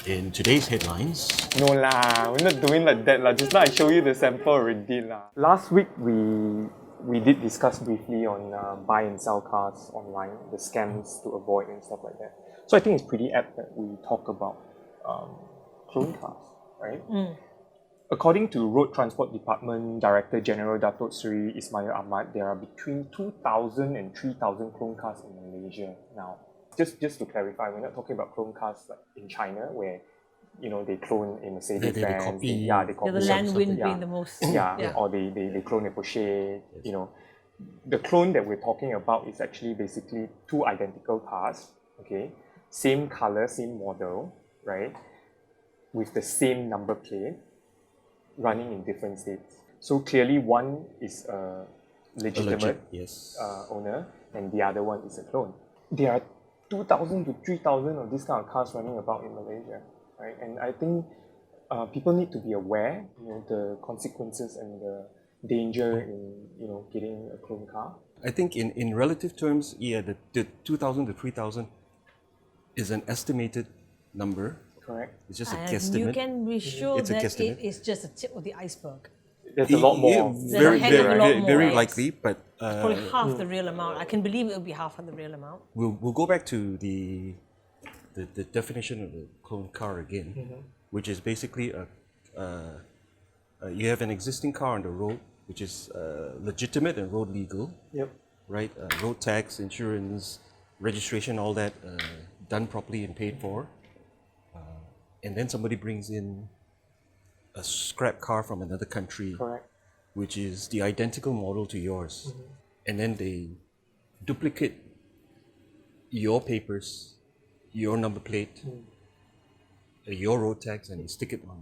In today's headlines, No lah, we're not doing like that lah. Just now I show you the sample already lah. Last week we did discuss briefly on buy and sell cars online, the scams to avoid and stuff like that. So I think it's pretty apt that we talk about clone cars, right? According to Road Transport Department Director General Datuk Seri Ismail Ahmad, there are between 2,000 and 3,000 clone cars in Malaysia now. Just to clarify, we're not talking about clone cars like in China where they clone a Mercedes they Benz. copy. Yeah, they copy. The Landwind being the most. Yeah, or they clone a Porsche. The clone that we're talking about is actually basically two identical cars. Okay, same color, same model, right? With the same number plate, running in different states. So clearly, one is a legitimate owner, and the other one is a clone. There are 2,000 to 3,000 of these kind of cars running about in Malaysia, right? And I think people need to be aware, the consequences and the danger in, getting a clone car. I think in relative terms, the 2,000 to 3,000 is an estimated number. Correct. It's just a And guesstimate. you can be sure that guesstimate. it is just the tip of the iceberg. There's a lot more. Very likely, but Probably half the real amount. I can believe it will be half of the real amount. we'll go back to the definition of the clone car again, which is basically you have an existing car on the road, which is legitimate and road legal. Yep. Right? Road tax, insurance, registration, all that done properly and paid for. And then somebody brings in a scrap car from another country, Correct. which is the identical model to yours. And then they duplicate your papers, your number plate, your road tax, and they stick it on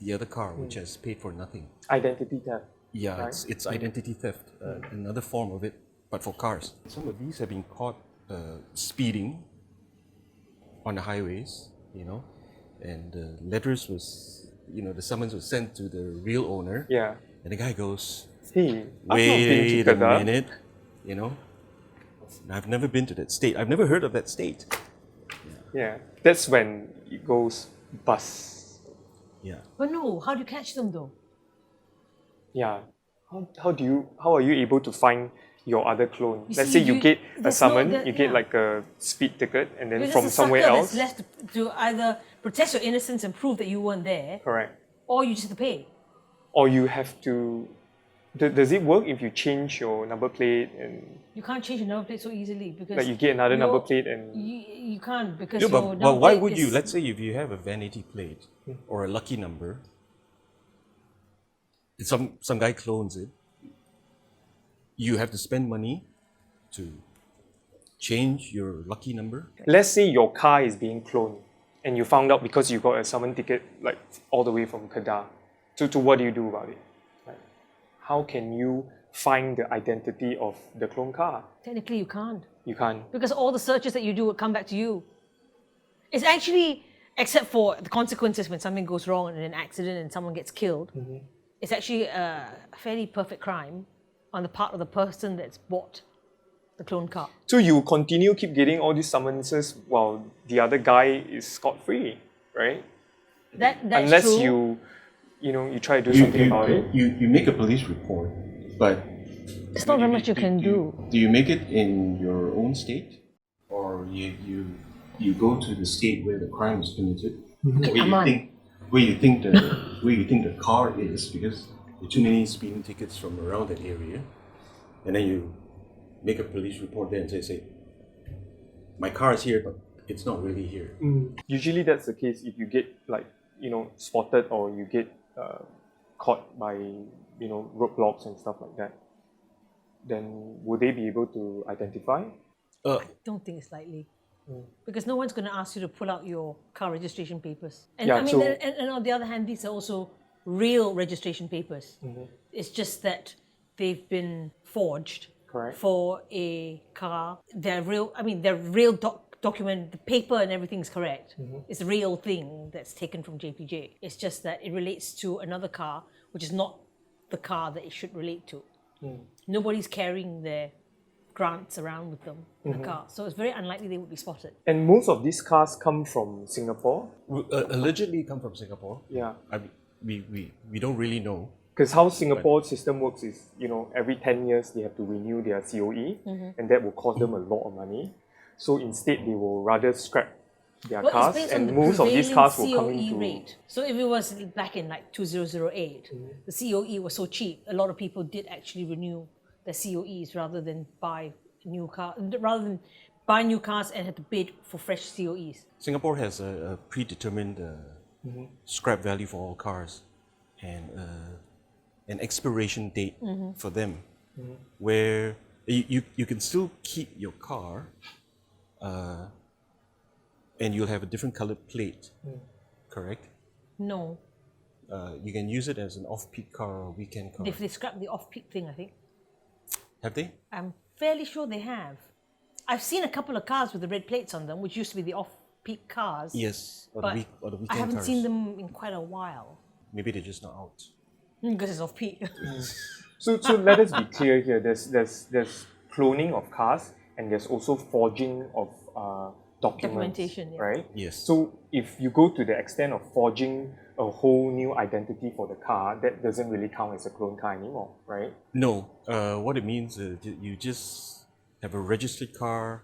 the other car, which has paid for nothing. Identity theft. Yeah, Right. it's identity theft, another form of it, but for cars. Some of these have been caught speeding on the highways, and the letters was, the summons was sent to the real owner. Yeah. And the guy goes, Hey, wait a minute, I've never been to that state. I've never heard of that state. Yeah. That's when it goes bust. Yeah. But no, how do you catch them though? Yeah. How are you able to find your other clone? You Let's see, say you get a there's summon, no- you get yeah. like a speed ticket, and then Because from there's a somewhere sucker else. that's left to either protect your innocence and prove that you weren't there, Correct. or you just have to pay. Or you have to. Does it work if you change your number plate and You can't change your number plate so easily because like you get another number your- plate and You can't because Yeah, your but number why plate would you? is- Let's say if you have a vanity plate or a lucky number, some guy clones it, you have to spend money to change your lucky number. let's say your car is being cloned and you found out because you got a summon ticket like all the way from Kedah. To what do you do about it? Right? How can you find the identity of the clone car? Technically, you can't. You can't. Because all the searches that you do will come back to you. It's actually, except for the consequences when something goes wrong in an accident and someone gets killed, it's actually a fairly perfect crime on the part of the person that's bought the clone car. So you continue keep getting all these summonses while the other guy is scot-free, right? That's Unless true. you try to do something about it. You make a police report, but There's not very much you can do. Do you make it in your own state, or you go to the state where the crime was committed, where you think the car is, because there are too many speeding tickets from around that area, and then you make a police report there and say, my car is here, but it's not really here. Usually that's the case if you get spotted or you get caught by roadblocks and stuff like that. Then would they be able to identify? I don't think it's likely. Because no one's going to ask you to pull out your car registration papers. And Yeah, I mean, so- and on the other hand, these are also real registration papers. It's just that they've been forged Correct. for a car. They're real document. The paper and everything is correct. It's a real thing that's taken from JPJ. It's just that it relates to another car, which is not the car that it should relate to. Nobody's carrying their grants around with them in the car. So it's very unlikely they would be spotted. And most of these cars come from Singapore. Allegedly come from Singapore. Yeah. We don't really know. Because how Singapore's system works is, every 10 years they have to renew their COE, and that will cost them a lot of money. So instead, they will rather scrap their Well, cars, it's based on and the most of these cars will come COE into rate. So if it was back in like 2008, the COE was so cheap, a lot of people did actually renew their COEs rather than buy new cars and had to bid for fresh COEs. Singapore has a predetermined scrap value for all cars and an expiration date for them, where you can still keep your car and you'll have a different colored plate, correct? No, You can use it as an off-peak car or a weekend car. they scrapped the off-peak thing, I think. Have they? I'm fairly sure they have. I've seen a couple of cars with the red plates on them, which used to be the off-peak cars. Yes, or but the weekend I haven't cars. seen them in quite a while. Maybe they're just not out. Because it's off-peak. So let us be clear here. There's cloning of cars, and there's also forging of documents. Documentation, yeah. Right? Yes. So if you go to the extent of forging a whole new identity for the car, that doesn't really count as a clone car anymore, right? No, what it means is you just have a registered car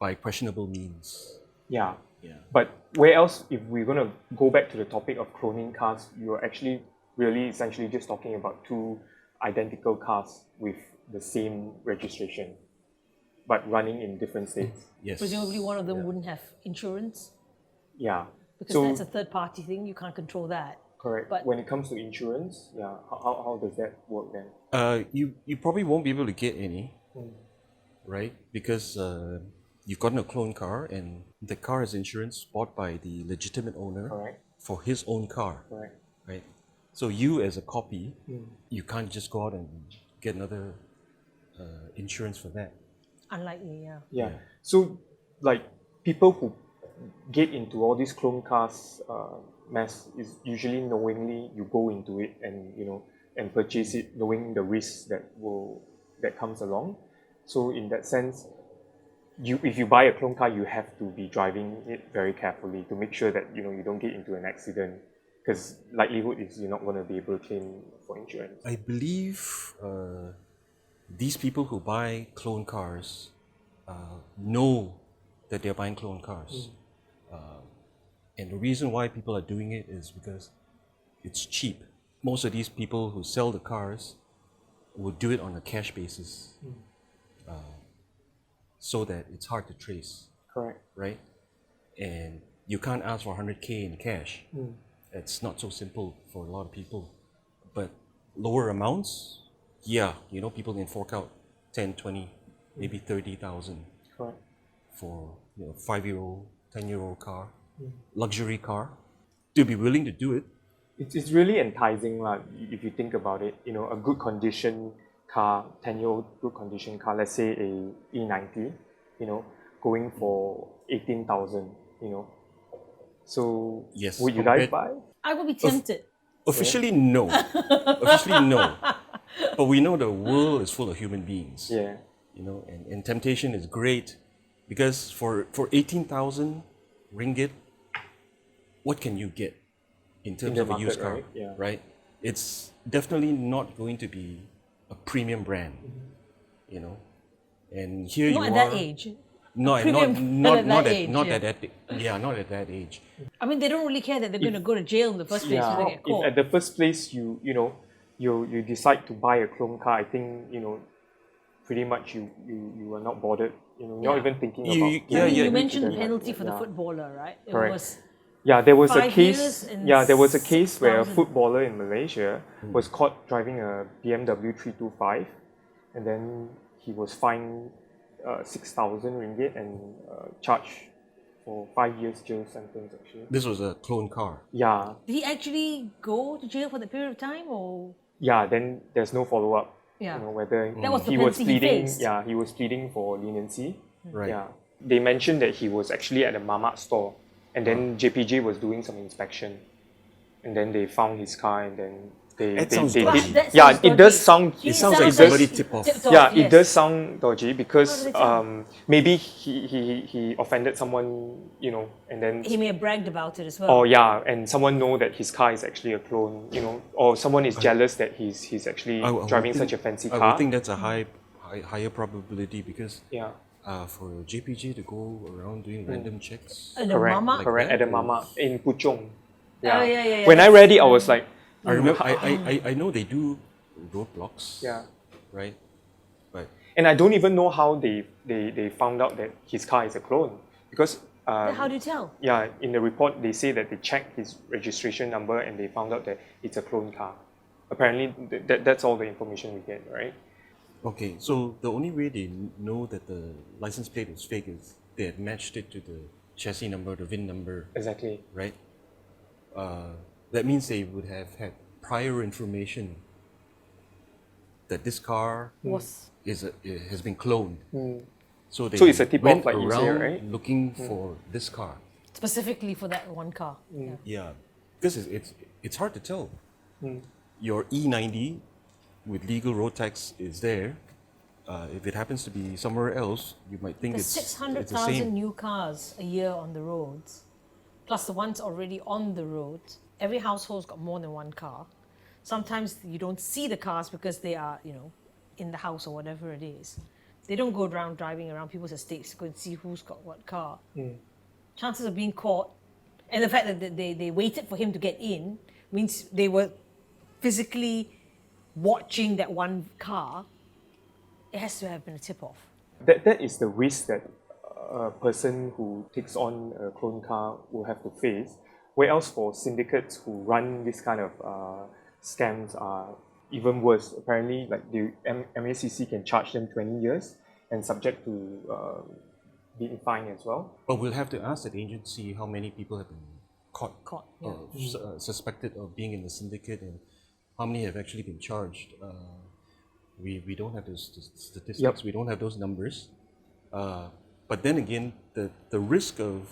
by questionable means. Yeah. Yeah. But where else, if we're going to go back to the topic of cloning cars, you're actually really essentially just talking about two identical cars with the same registration, but running in different states. Yes. Presumably one of them wouldn't have insurance, Yeah. because So, that's a third-party thing. You can't control that. correct. but- When it comes to insurance, yeah, how does that work then? You probably won't be able to get any, right? Because you've gotten a clone car and the car has insurance bought by the legitimate owner Correct. for his own car, Correct. right? So you as a copy, you can't just go out and get another insurance for that. Unlikely, yeah. Yeah. So, like, people who get into all these clone cars mess is usually knowingly you go into it and and purchase it knowing the risks that comes along. So in that sense, if you buy a clone car, you have to be driving it very carefully to make sure that you don't get into an accident, because likelihood is you're not going to be able to claim for insurance. I believe these people who buy clone cars know that they're buying clone cars. And the reason why people are doing it is because it's cheap. Most of these people who sell the cars will do it on a cash basis, so that it's hard to trace, Correct. right? And you can't ask for 100K in cash. It's not so simple for a lot of people. But lower amounts, yeah, people can fork out 10, 20, maybe 30,000 Correct. for 5-year-old, 10-year-old car, luxury car. To be willing to do it, It's really enticing, if you think about it. A good condition car, 10-year-old good condition car, let's say a E90, going for 18,000, So Yes, would you guys compared- buy? I would be tempted. officially no. Officially no. But we know the world is full of human beings. Yeah. And temptation is great, because for 18,000 ringgit, what can you get in terms the of a used market, car, right? Yeah. right? It's definitely not going to be a premium brand, And here Not you at are. that age. No, Premium not at not that at age, not yeah. at that not at that age. I mean, they don't really care that they're going to go to jail in the first place when they get If caught. at the first place you decide to buy a clone car, I think pretty much you are not bothered. You're not Yeah. even thinking You- about. you- getting yeah, You yeah. mentioned the into penalty for the yeah. footballer, right? It Correct. was Yeah, there was a 5 case. years and Yeah, there was a case where a 6,000. footballer in Malaysia was caught driving a BMW 325, and then he was fined 6,000 ringgit and charged for 5 years jail sentence. Actually, This was a clone car. yeah, Did he actually go to jail for that period of time, or yeah. Then there's no follow up. Yeah. Whether That was the he was penalty he pleading. faced. Yeah, he was pleading for leniency. Right. Yeah, they mentioned that he was actually at a mamak store, and then JPJ was doing some inspection, and then they found his car, and then That sounds they dodgy. did. That Yeah, sounds it does dodgy. sound. He It sounds like sounds somebody tip off. tipped Yeah, yes. it does sound dodgy because How do they tell? maybe he offended someone, you know, and then He may have bragged about it as well. or yeah, and someone know that his car is actually a clone, you know, or someone is jealous that he's actually I would driving think- such a fancy I car. would think that's a higher probability because Yeah, for JPG to go around doing random checks. And the correct, mama? correct. that At the is- mama in Puchong. Oh, yeah, When I read it, I was like, I remember. I know they do roadblocks. yeah. Right. But And I don't even know how they found out that his car is a clone because How do you tell? yeah, in the report they say that they checked his registration number and they found out that it's a clone car. Apparently, that's all the information we get, right? okay, so the only way they know that the license plate is fake is they had matched it to the chassis number, the VIN number, Exactly. right? That means they would have had prior information that this car Was has been cloned. So they So it's a tip-off, went like you say, around right? looking for this car. specifically for that one car. Yeah. Yeah, because it's hard to tell. Your E90 with legal road tax is there. If it happens to be somewhere else, you might think There's it's the 600,000 same. new cars a year on the roads, plus the ones already on the roads. Every household's got more than one car. Sometimes you don't see the cars because they are, you know, in the house or whatever it is. They don't go around driving around people's estates to go and see who's got what car. Chances of being caught, and the fact that they waited for him to get in means they were physically watching that one car. It has to have been a tip-off. That is the risk that a person who takes on a clone car will have to face. Whereas for syndicates who run this kind of scams are even worse. Apparently, like the MACC can charge them 20 years and subject to being fined as well. But we'll have to ask that agency how many people have been caught, Yeah. suspected of being in the syndicate, and how many have actually been charged. We don't have those statistics. Yep. We don't have those numbers. But then again, the risk of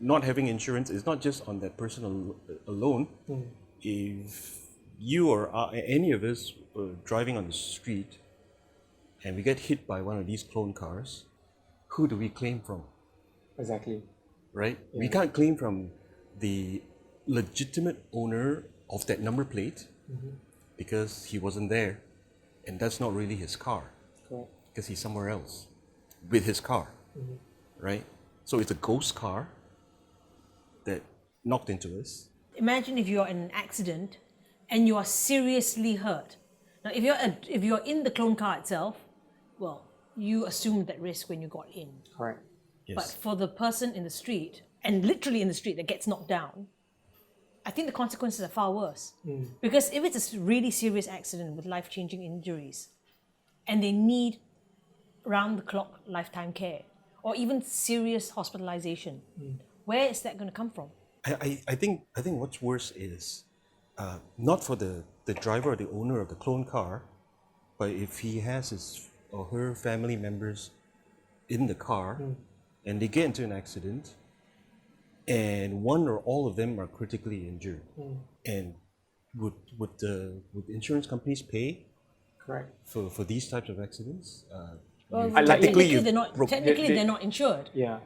not having insurance is not just on that person alone. If you or any of us were driving on the street and we get hit by one of these clone cars, who do we claim from? Exactly. Right? We can't claim from the legitimate owner of that number plate because he wasn't there, and that's not really his car Correct. because he's somewhere else with his car, right? So it's a ghost car that knocked into us. Imagine if you're in an accident and you are seriously hurt. Now, if you're in the clone car itself, well, you assumed that risk when you got in. Correct. But for the person in the street, and literally in the street that gets knocked down, I think the consequences are far worse. Because if it's a really serious accident with life-changing injuries, and they need round-the-clock lifetime care, or even serious hospitalization, where is that going to come from? I think what's worse is not for the driver or the owner of the clone car, but if he has his or her family members in the car and they get into an accident and one or all of them are critically injured, and would insurance companies pay Correct. for these types of accidents? Well, technically technically they're not insured. Yeah.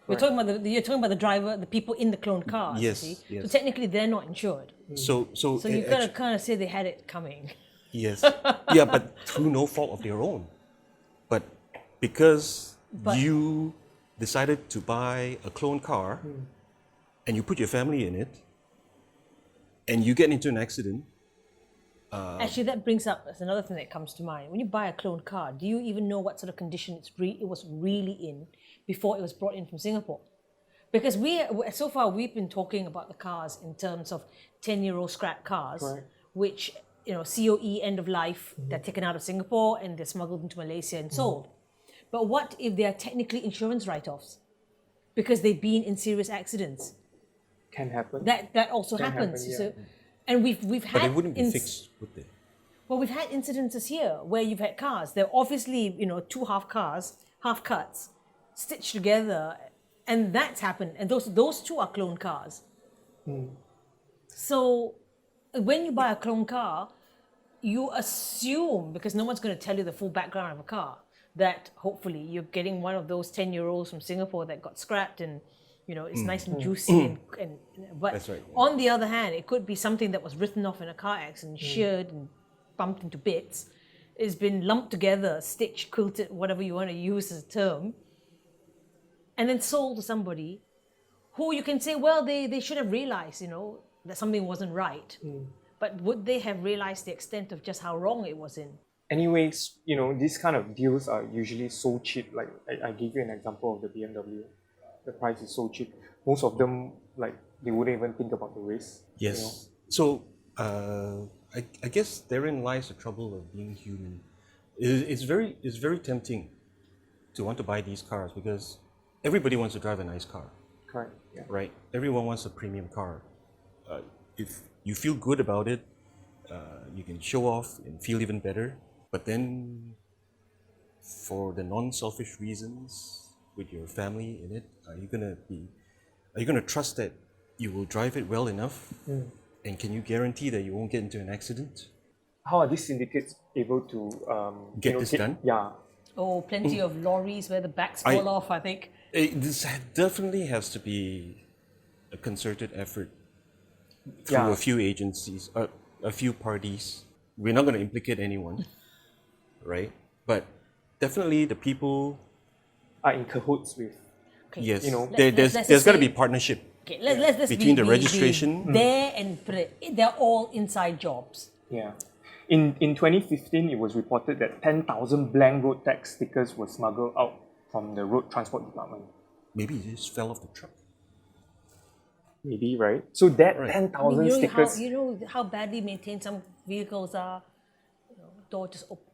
You're talking about the driver, the people in the cloned cars. Yes, You see? yes. So technically they're not insured. So So you've got to kind of say they had it coming. yes, yeah, but through no fault of their own. But because you decided to buy a clone car and you put your family in it and you get into an accident. Actually, that brings up that's another thing that comes to mind. When you buy a cloned car, do you even know what sort of condition it was really in before it was brought in from Singapore? Because so far we've been talking about the cars in terms of 10-year-old scrap cars, Right. which COE end of life, they're taken out of Singapore and they're smuggled into Malaysia and sold. But what if they are technically insurance write-offs because they've been in serious accidents? Can happen. That also Can happens. happen, yeah. So, and we've had But they wouldn't be fixed, would they? Well, we've had incidences here where you've had cars. They're obviously, two half cars, half cuts, stitched together, and that's happened. And those two are clone cars. So when you buy a clone car, you assume, because no one's going to tell you the full background of a car, that hopefully you're getting one of those 10-year-olds from Singapore that got scrapped and it's nice and juicy and but That's right. on the other hand, it could be something that was written off in a car accident, sheared and bumped into bits. It's been lumped together, stitched, quilted, whatever you want to use as a term, and then sold to somebody who you can say, well, they should have realized, that something wasn't right. But would they have realized the extent of just how wrong it was in? Anyways, these kind of deals are usually so cheap. Like I give you an example of the BMW. The price is so cheap. Most of them, like, they wouldn't even think about the risk. Yes. So I guess therein lies the trouble of being human. It's very tempting to want to buy these cars because everybody wants to drive a nice car. Correct. Yeah. Right? Everyone wants a premium car. If you feel good about it, you can show off and feel even better. But then, for the non-selfish reasons with your family in it, are you gonna trust that you will drive it well enough? And can you guarantee that you won't get into an accident? How are these syndicates able to Get this done? Yeah. Oh, plenty of lorries where the backs fall off, I think. This definitely has to be a concerted effort through a few agencies, a few parties. We're not going to implicate anyone, right? But definitely the people Are in cahoots with. Okay. Yes, Let's there's got to say- be partnership. Okay, let's Between the be registration- there and put it. They're all inside jobs. Yeah. In 2015, it was reported that 10,000 blank road tax stickers were smuggled out from the road transport department. Maybe it just fell off the truck. Maybe, right? So that Right. 10,000 you know stickers. how how badly maintained some vehicles are. Door just open.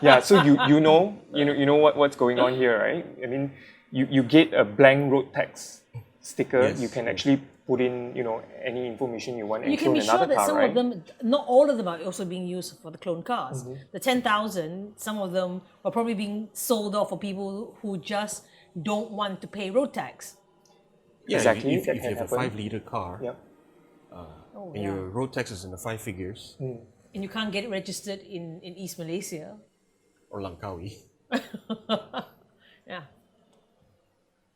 Yeah, so you know what's going on here, right? I mean, you get a blank road tax sticker. Yes, You can yes. actually put in any information you want and You throw can in be sure another that car, some right? of them, not all of them, are also being used for the clone cars. The 10,000, some of them are probably being sold off for people who just don't want to pay road tax. Yeah, Exactly, If that you can have a happen. 5-liter car Yep. Oh, and your road tax is in the 5 figures, And you can't get it registered in East Malaysia. or Langkawi. Yeah.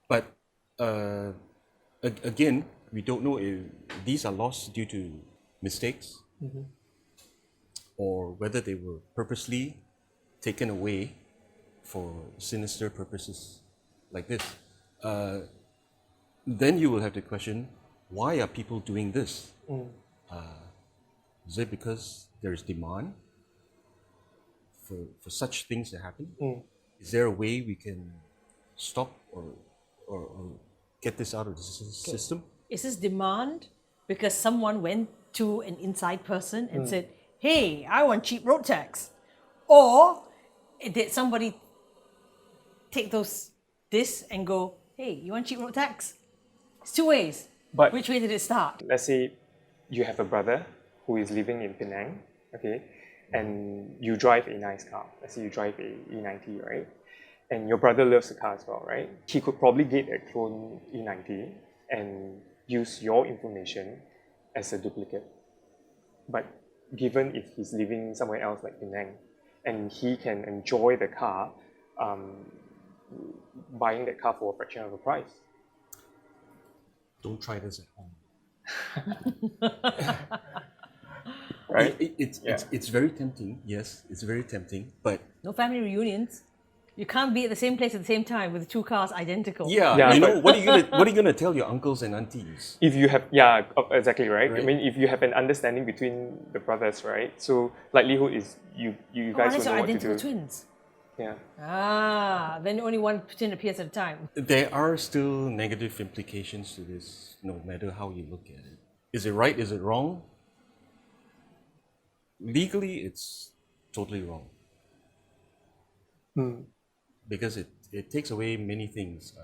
But again, we don't know if these are lost due to mistakes or whether they were purposely taken away for sinister purposes like this. Then you will have to question, why are people doing this? Is it because there is demand for such things to happen? Is there a way we can stop or get this out of the system? Is this demand because someone went to an inside person and said, hey, I want cheap road tax? Or did somebody take this and go, hey, you want cheap road tax? It's two ways. But- which way did it start? Let's say you have a brother who is living in Penang, okay, and you drive a nice car. Let's say you drive a E90, right? And your brother loves the car as well, right? He could probably get a clone E90 and use your information as a duplicate. But given if he's living somewhere else like Penang, and he can enjoy the car, buying that car for a fraction of the price. Don't try this at home. Right? It's very tempting. Yes, it's very tempting. But No family reunions. You can't be at the same place at the same time with two cars identical. Yeah, you but- know, what are you gonna tell your uncles and aunties? If you have, exactly, right? I mean, if you have an understanding between the brothers, right? So likelihood is you guys Unless will you're know what to identical do. twins. Yeah. Then only one twin appears at a time. There are still negative implications to this, no matter how you look at it. Is it right? Is it wrong? Legally, it's totally wrong. Because it takes away many things.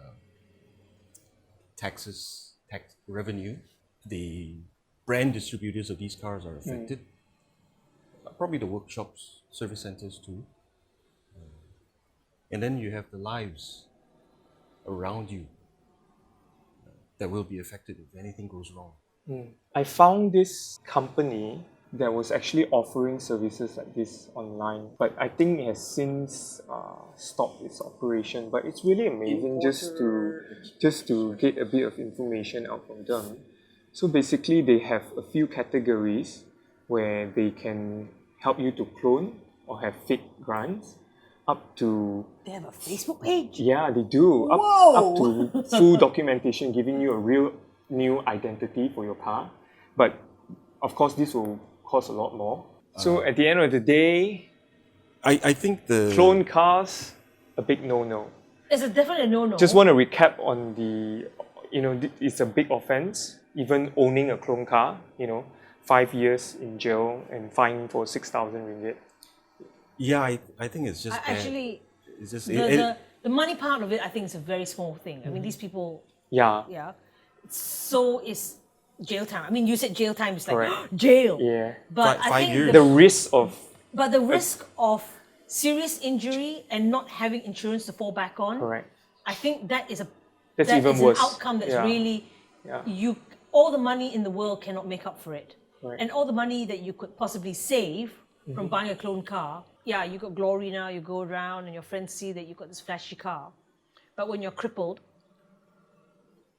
Taxes, tax revenue. The brand distributors of these cars are affected. Probably the workshops, service centers too. And then you have the lives around you that will be affected if anything goes wrong. I found this company that was actually offering services like this online, but I think it has since stopped its operation. But it's really amazing just to get a bit of information out from them. So basically, they have a few categories where they can help you to clone or have fake grants, up to They have a Facebook page. yeah, they do. Up to full documentation giving you a real new identity for your car. But of course, this will cost a lot more. So at the end of the day, I think the clone cars, a big no-no. It's a definitely no-no. Just want to recap on the, it's a big offense, even owning a clone car, 5 years in jail and fine for 6,000 ringgit. yeah, I think it's just bad. Actually, It's just the money part of it, I think, is a very small thing. I mean, these people, Yeah. yeah. So is jail time. I mean, you said jail time is like Correct. jail. Yeah. But I 5 think years. The risk of, but the risk of serious injury and not having insurance to fall back on, correct. I think that is That's that even is worse. an outcome that's Yeah. really Yeah. all the money in the world cannot make up for it. Right. And all the money that you could possibly save from buying a clone car, yeah, you got glory now, you go around and your friends see that you got this flashy car. But when you're crippled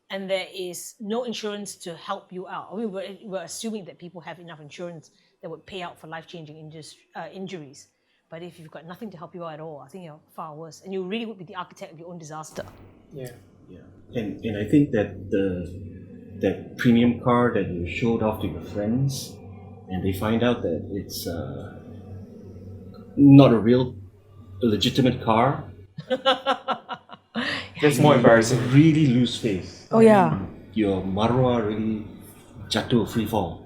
and there is no insurance to help you out, I mean, we're assuming that people have enough insurance that would pay out for life-changing injuries. But if you've got nothing to help you out at all, I think you're far worse. And you really would be the architect of your own disaster. Yeah. Yeah, and I think that that premium car that you showed off to your friends, and they find out that it's not a legitimate car, That's more embarrassing. really lose face. Oh yeah. Your marwah really jatuh free fall.